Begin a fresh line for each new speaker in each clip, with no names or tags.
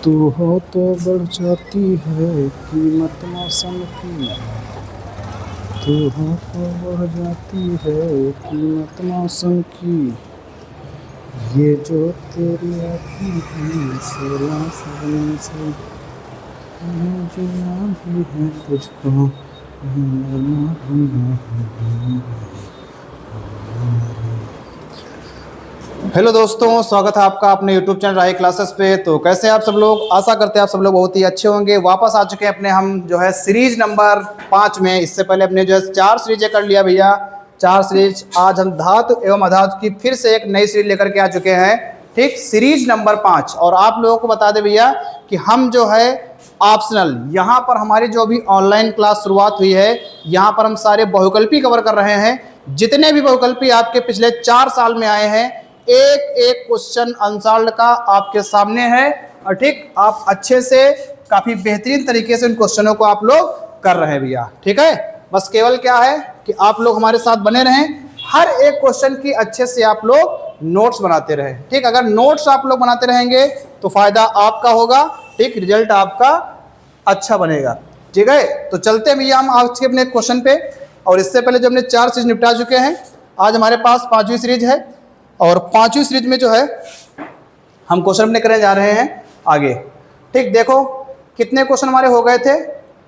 तू हो तो बढ़ जाती है कीमत मौसम की। तू हो तो बढ़ जाती है कीमत मौसम की। ये जो तेरी आती है सोलह सपने से जीना भी है तुझको। हेलो दोस्तों, स्वागत है आपका अपने YouTube चैनल राही क्लासेस पे। तो कैसे हैं आप सब लोग? आशा करते हैं आप सब लोग बहुत ही अच्छे होंगे। वापस आ चुके हैं अपने हम जो है सीरीज नंबर 5 में। इससे पहले अपने जो है 4 सीरीजें कर लिया भैया, 4 सीरीज। आज हम धातु एवं अधातु की फिर से एक नई सीरीज लेकर के आ चुके हैं, ठीक, सीरीज नंबर 5। और आप लोगों को बता दें भैया कि हम जो है ऑप्शनल, यहाँ पर हमारी जो भी ऑनलाइन क्लास शुरुआत हुई है, यहाँ पर हम सारे बहुकल्पी कवर कर रहे हैं। जितने भी बहुकल्पी आपके पिछले 4 साल में आए हैं, एक एक क्वेश्चन आंसर्ड का आपके सामने है। और ठीक, आप अच्छे से काफी बेहतरीन तरीके से उन क्वेश्चनों को आप लोग कर रहे हैं भैया, ठीक है। बस केवल क्या है कि आप लोग हमारे साथ बने रहें, हर एक क्वेश्चन की अच्छे से आप लोग नोट्स बनाते रहें, ठीक। अगर नोट्स आप लोग बनाते रहेंगे तो फायदा आपका होगा, ठीक, रिजल्ट आपका अच्छा बनेगा, ठीक है। तो चलते हैं भैया हम आज के अपने क्वेश्चन पे। और इससे पहले जो हमने 4 सीरीज निपटा चुके हैं, आज हमारे पास 5वीं सीरीज है। और 5वीं सीरीज में जो है हम क्वेश्चन अपने करने जा रहे हैं आगे, ठीक। देखो कितने क्वेश्चन हमारे हो गए थे।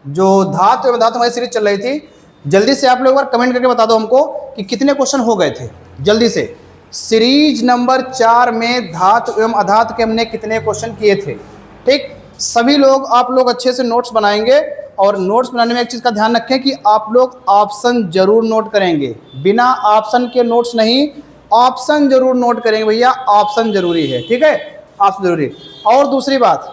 जो धातु एवं धातु हमारी सीरीज चल रही थी, जल्दी से आप लोग एक बार कमेंट करके बता दो हमको कि कितने क्वेश्चन हो गए थे, जल्दी से। सीरीज नंबर 4 में धातु एवं अधातु के हमने कितने क्वेश्चन किए थे, ठीक। सभी लोग आप लोग अच्छे से नोट्स बनाएंगे। और नोट्स बनाने में एक चीज़ का ध्यान रखें कि आप लोग ऑप्शन जरूर नोट करेंगे, बिना ऑप्शन के नोट्स नहीं, ऑप्शन जरूर नोट करेंगे भैया, ऑप्शन जरूरी है, ठीक है, ऑप्शन जरूरी। और दूसरी बात,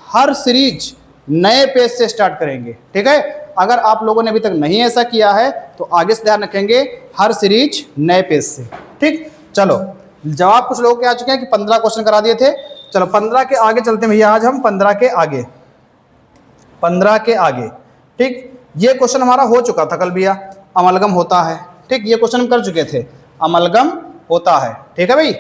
हर सीरीज नए पेज से स्टार्ट करेंगे, ठीक है। अगर आप लोगों ने अभी तक नहीं ऐसा किया है तो आगे से ध्यान रखेंगे, हर सीरीज नए पेज से, ठीक। चलो, जवाब कुछ लोगों के आ चुके हैं कि 15 क्वेश्चन करा दिए थे। चलो 15 के आगे चलते हैं भैया, आज हम 15 के आगे, 15 के आगे, ठीक। ये क्वेश्चन हमारा हो चुका था कल भैया, अमलगम होता है, ठीक। ये क्वेश्चन हम कर चुके थे, अमलगम होता है, ठीक है भाई।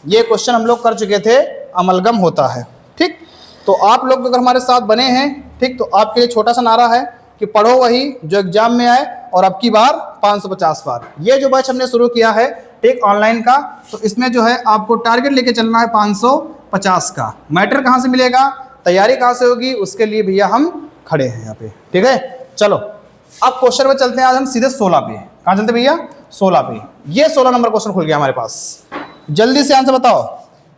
ये क्वेश्चन हम लोग कर चुके थे, अमलगम होता है, ठीक। तो आप लोग अगर हमारे साथ बने हैं, ठीक, तो आपके लिए छोटा सा नारा है कि पढ़ो वही जो एग्जाम में आए, और अब की बार 550 बार। ये जो बैच हमने शुरू किया है, ठीक, ऑनलाइन का, तो इसमें जो है आपको टारगेट लेके चलना है 550 का। मैटर कहाँ से मिलेगा, तैयारी कहाँ से होगी, उसके लिए भैया हम खड़े हैं यहाँ पे, ठीक है। चलो अब क्वेश्चन में चलते हैं, आज हम सीधे 16 पे। कहाँ चलते भैया? 16 पे। ये 16 नंबर क्वेश्चन खुल गया हमारे पास। जल्दी से आंसर बताओ,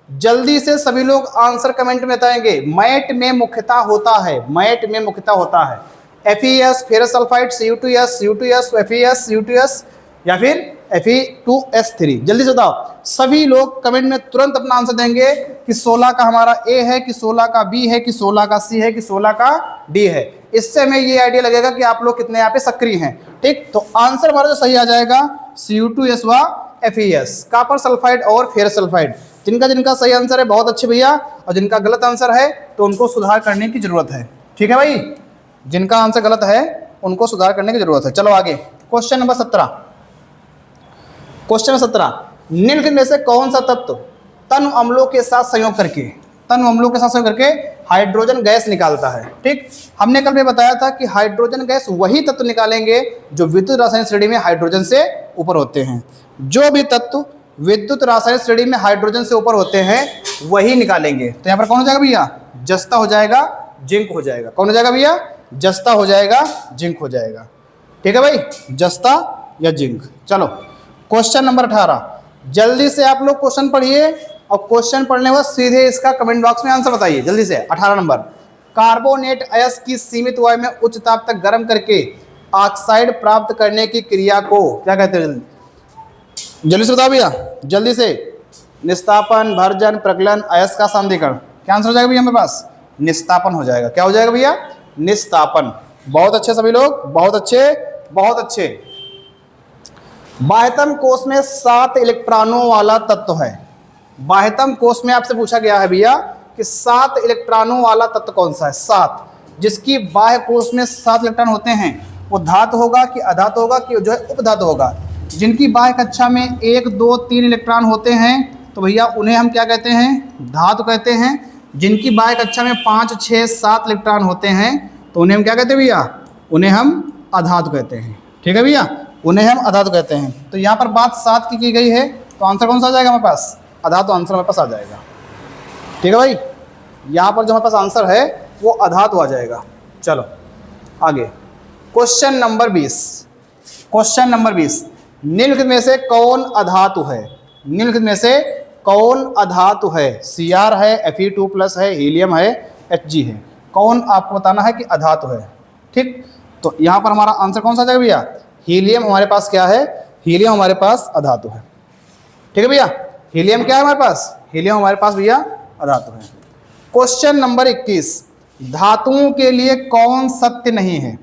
जल्दी से सभी लोग आंसर कमेंट में बताएंगे। मैट में मुख्यतः होता है, मैट में मुख्यतः होता है FeS, ferrous sulphide, Cu2S, U2S, FeS, U2S, या फिर Fe2S3। जल्दी से बताओ, सभी लोग कमेंट में तुरंत अपना आंसर देंगे कि 16 का हमारा A है, कि 16 का B है, कि 16 का C है, कि 16 का D है। इससे हमें ये आइडिया लगेगा कि आप लोग कितने यहाँ पे सक्रिय हैं, ठीक। तो आंसर हमारा जो सही आ जाएगा Cu2S व FeS, कॉपर सल्फाइड और फेरस सल्फाइड। जिनका जिनका सही आंसर है बहुत अच्छे भैया, और जिनका गलत आंसर है तो उनको सुधार करने की जरूरत है, ठीक है भाई। जिनका आंसर गलत है उनको सुधार करने की जरूरत है। चलो आगे, क्वेश्चन नंबर 17। क्वेश्चन 17, निम्नलिखित में से कौन सा तत्व तनु अम्लों के साथ संयोग करके, तनु अम्लों के साथ संयोग करके हाइड्रोजन गैस निकालता है, ठीक। हमने कल भी बताया था कि हाइड्रोजन गैस वही तत्व निकालेंगे जो विद्युत रासायनिक श्रेणी में हाइड्रोजन से ऊपर होते हैं। जो भी तत्व विद्युत रासायनिक श्रेणी में हाइड्रोजन से ऊपर होते हैं वही निकालेंगे। तो यहाँ पर कौन हो जाएगा भैया? जस्ता हो जाएगा, जिंक हो जाएगा। कौन हो जाएगा भैया? जस्ता हो जाएगा, जिंक हो जाएगा, ठीक है भाई, जस्ता या जिंक। चलो क्वेश्चन नंबर 18, जल्दी से आप लोग क्वेश्चन पढ़िए, और क्वेश्चन पढ़ने के बाद सीधे इसका कमेंट बॉक्स में आंसर बताइए जल्दी से। 18 नंबर, कार्बोनेट अयस्क की सीमित वायु में उच्च ताप तक गर्म करके ऑक्साइड प्राप्त करने की क्रिया को क्या कहते हैं? जल्दी से बताओ भैया, जल्दी से। निस्तापन, भर्जन, प्रगलन, अयस्क का सांद्रीकरण। क्या आंसर हो जाएगा भैया हमारे पास? निस्तापन हो जाएगा। क्या हो जाएगा भैया? निस्तापन। बहुत अच्छे सभी लोग, बहुत अच्छे, बहुत अच्छे। बाह्यतम कोश में 7 इलेक्ट्रॉनों वाला तत्व है। बाह्यतम कोश में आपसे पूछा गया है भैया कि 7 इलेक्ट्रॉनों वाला तत्व कौन सा है? 7। जिसकी बाह्य कोश में 7 इलेक्ट्रॉन होते हैं वो धातु होगा कि अधातु होगा कि जो है उपधातु होगा। जिनकी बाह्य कक्षा में 1, 2, 3 इलेक्ट्रॉन होते हैं तो भैया उन्हें हम क्या कहते हैं? धातु कहते हैं। जिनकी बाह्य कक्षा में 5, 6, 7 इलेक्ट्रॉन होते हैं तो उन्हें हम क्या कहते हैं भैया, उन्हें हम अधातु कहते हैं। ठीक है भैया, उन्हें हम अधातु कहते हैं। तो यहाँ पर बात 7 की गई है, तो आंसर कौन सा आ जाएगा हमारे पास, अधातु आंसर हमारे पास आ जाएगा। ठीक है भाई, यहाँ पर जो हमारे पास आंसर है वो अधातु आ जाएगा। चलो आगे, क्वेश्चन नंबर 20। क्वेश्चन नंबर 20, निम्नलिखित में से कौन अधातु है? निम्नलिखित में से कौन अधातु है? Cr है, Fe2+ है, हीलियम है, Hg है। कौन आपको बताना है कि अधातु है। ठीक, तो यहाँ पर हमारा आंसर कौन सा आ जाएगा भैया, हीलियम हमारे पास क्या है, हीलियम हमारे पास अधातु है। ठीक है भैया, हीलियम क्या है हमारे पास, हीलियम हमारे पास भैया अधातु है। क्वेश्चन नंबर 21, धातुओं के लिए कौन सत्य नहीं है?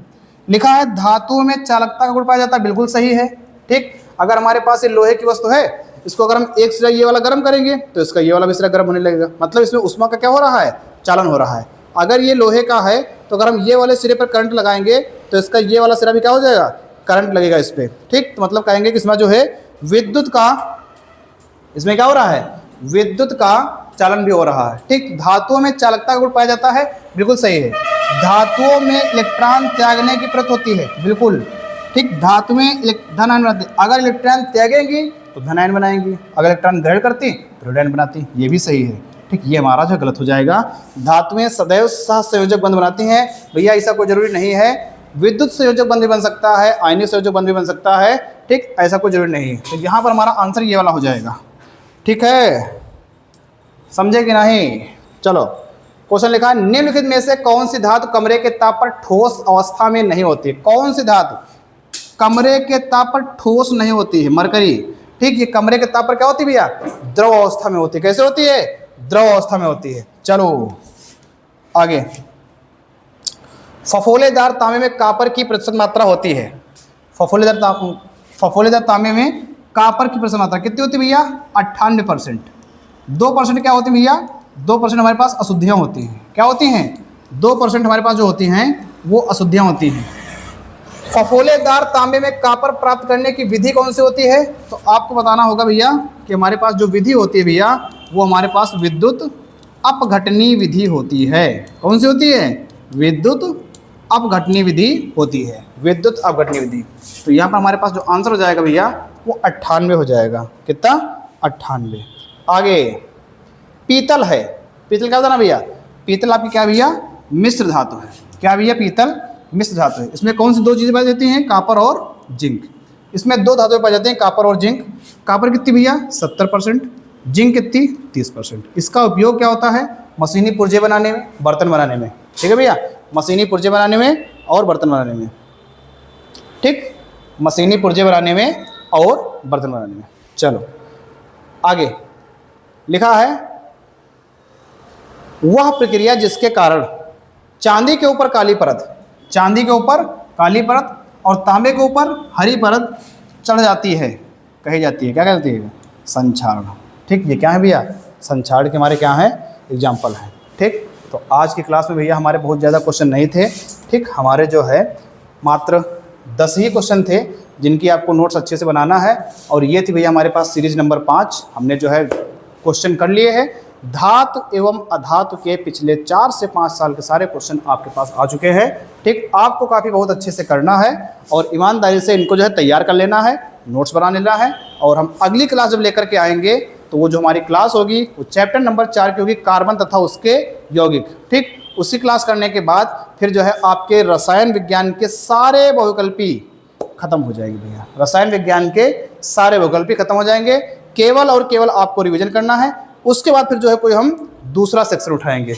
लिखा है धातुओं में चालकता का गुण पाया जाता है, बिल्कुल सही है। ठीक, अगर हमारे पास ये लोहे की वस्तु है, इसको अगर हम एक सिरा ये वाला गर्म करेंगे तो इसका ये वाला भी सिरा गर्म होने लगेगा, मतलब इसमें उष्मा का क्या हो रहा है, चालन हो रहा है। अगर ये लोहे का है तो अगर हम ये वाले सिरे पर करंट लगाएंगे तो इसका ये वाला सिरा भी क्या हो जाएगा, करंट लगेगा इस पर। ठीक, तो मतलब कहेंगे कि इसमें जो है विद्युत का, इसमें क्या हो रहा है, विद्युत का चालन भी हो रहा है। ठीक, धातुओं में चालकता का गुण पाया जाता है, बिल्कुल सही है। धातुओं में इलेक्ट्रॉन त्यागने की प्रवृत्ति होती है, बिल्कुल ठीक। धातु में धन आयन बनाती, अगर इलेक्ट्रॉन त्यागेंगी तो धन आयन बनाएंगी, अगर इलेक्ट्रॉन ग्रहण करती तो ऋण आयन बनाती, ये भी सही है। ठीक, ये हमारा जो गलत हो जाएगा। धातुएं सदैव सहसंयोजक बंध बनाती हैं, भैया ऐसा कोई जरूरी नहीं है। विद्युत संयोजक बंध भी बन सकता है, आयनिक संयोजक बंध भी बन सकता है। ठीक, ऐसा कोई जरूरी नहीं है। तो यहाँ पर हमारा आंसर ये वाला हो जाएगा। ठीक है, समझे कि नहीं? चलो क्वेश्चन लिखा है, निम्नलिखित में से कौन सी धातु कमरे के ताप पर ठोस अवस्था में नहीं होती? कौन सी धातु कमरे के ताप पर ठोस नहीं होती है? मरकरी। ठीक, ये कमरे के ताप पर क्या होती है भैया, द्रव अवस्था में होती है। कैसे होती है, द्रव अवस्था में होती है। चलो आगे, फफोलेदार तांबे में कापर की प्रतिशत मात्रा होती है। फफोलेदार तांबे में कापर की प्रतिशत मात्रा कितनी होती है भैया, 98%। 2% क्या होती है भैया, 2% हमारे पास अशुद्धियाँ होती हैं। क्या होती हैं, 2% हमारे पास जो होती हैं वो अशुद्धियाँ होती हैं। फफोलेदार तांबे में कापर प्राप्त करने की विधि कौन सी होती है? तो आपको बताना होगा भैया कि हमारे पास जो विधि होती है भैया, वो हमारे पास विद्युत अपघटनी विधि होती है। कौन सी होती है, विद्युत अपघटनी विधि होती है, विद्युत अपघटनी विधि। तो यहाँ पर हमारे पास जो आंसर हो जाएगा भैया वो 98 हो जाएगा। कितना, 98। आगे, पीतल है। पीतल क्या होता है ना भैया, पीतल आपकी क्या भैया, मिश्र धातु है। क्या भैया, पीतल मिश्र धातु है। इसमें कौन सी दो चीज़ें पाई जाती हैं, कापर और जिंक। इसमें दो धातुएं पाई जाती हैं, कापर और जिंक। कापर कितनी भैया, 70%, जिंक कितनी, 30%। इसका उपयोग क्या होता है, मशीनी पुर्जे बनाने में, बर्तन बनाने में। ठीक है भैया, मशीनी पुर्जे बनाने में और बर्तन बनाने में। ठीक, मशीनी पुर्जे बनाने में और बर्तन बनाने में। चलो आगे, लिखा है वह प्रक्रिया जिसके कारण चांदी के ऊपर काली परत, चांदी के ऊपर काली परत और तांबे के ऊपर हरी परत चढ़ जाती है, कही जाती है। क्या कहती है, संक्षारण। ठीक, ये क्या है भैया, संक्षारण के हमारे क्या है, एग्जाम्पल है। ठीक, तो आज की क्लास में भैया हमारे बहुत ज़्यादा क्वेश्चन नहीं थे। ठीक, हमारे जो है मात्र 10 ही क्वेश्चन थे जिनकी आपको नोट्स अच्छे से बनाना है। और ये थी भैया हमारे पास सीरीज नंबर 5, हमने जो है क्वेश्चन कर लिए हैं। धातु एवं अधातु के पिछले 4 से 5 साल के सारे क्वेश्चन आपके पास आ चुके हैं। ठीक, आपको काफ़ी बहुत अच्छे से करना है और ईमानदारी से इनको जो है तैयार कर लेना है, नोट्स बना लेना है। और हम अगली क्लास जब लेकर के आएंगे तो वो जो हमारी क्लास होगी वो चैप्टर नंबर 4 की होगी, कार्बन तथा उसके यौगिक। ठीक, उसी क्लास करने के बाद फिर जो है आपके रसायन विज्ञान के सारे बहुविकल्पी खत्म हो जाएंगे भैया। रसायन विज्ञान के सारे बहुविकल्पी खत्म हो जाएंगे, केवल और केवल आपको रिवीजन करना है। उसके बाद फिर जो है कोई हम दूसरा सेक्शन उठाएंगे।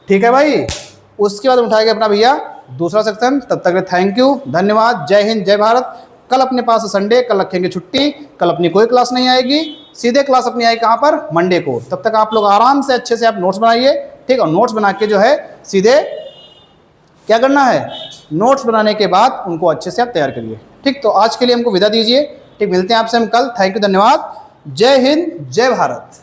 ठीक है भाई, उसके बाद उठाएंगे अपना भैया दूसरा सेक्शन। तब तक थैंक यू, धन्यवाद, जय हिंद, जय भारत। कल अपने पास संडे, कल रखेंगे छुट्टी, कल अपनी कोई क्लास नहीं आएगी, सीधे क्लास अपनी आएगी कहाँ पर, मंडे को। तब तक आप लोग आराम से अच्छे से आप नोट्स बनाइए। ठीक, और नोट्स बना के जो है सीधे क्या करना है, नोट्स बनाने के बाद उनको अच्छे से आप तैयार करिए। ठीक, तो आज के लिए हमको विदा दीजिए। ठीक, मिलते हैं आपसे हम कल। थैंक यू, धन्यवाद, जय हिंद, जय भारत।